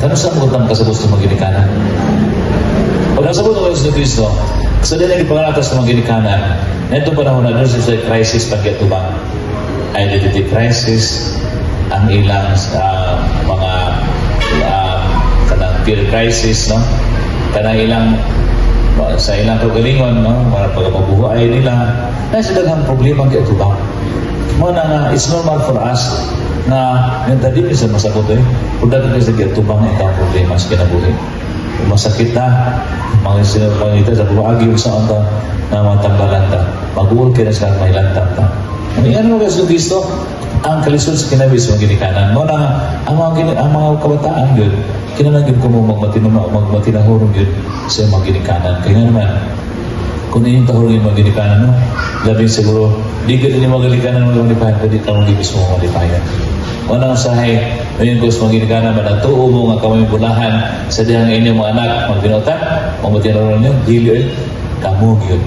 Ano sa mga utang kasabot sa mga ginikanan? Pag nasabot ng Yesus Kristo, sa din ang ipangalatas sa mga ginikanan, na itong panahon na sa crisis pagkatubang, identity crisis, ang ilang mga kanang peer crisis, no? Kanang ilang sa ilang kagalingon, no? Para pagpabuhay nila, na sa daghang problema kaya tubang. Muna nga, it's normal for us na yung tadi sa masakot kung dati sa kaya tubang itang problema sa kinabuhi. Masakit na, mga sinapangita sa buwagi sa anta na matanggalan ta. Mag-uol ka na sa may lantang ta. Yan mo kasi Kristo, ang kalisod sa kinabi sa mga ginikanan. Muna nga, ang mga kabataan yun, kinalagin ko mo magmatinahurong yun sa mga ginikanan. Kaya naman, kung yung tahurong yung mga ginikanan, no? Labing siguro, di ka din yung mga ginikanan mga malipayan, kundi tahurong di mismo mga malipayan. Muna nga sahay, ngayon ko sa mga ginikanan, manatuo mo nga kamay bulahan sa dihang inyong mga anak, magbinutan, magmatinahurong yun, dili yun, kamog yun.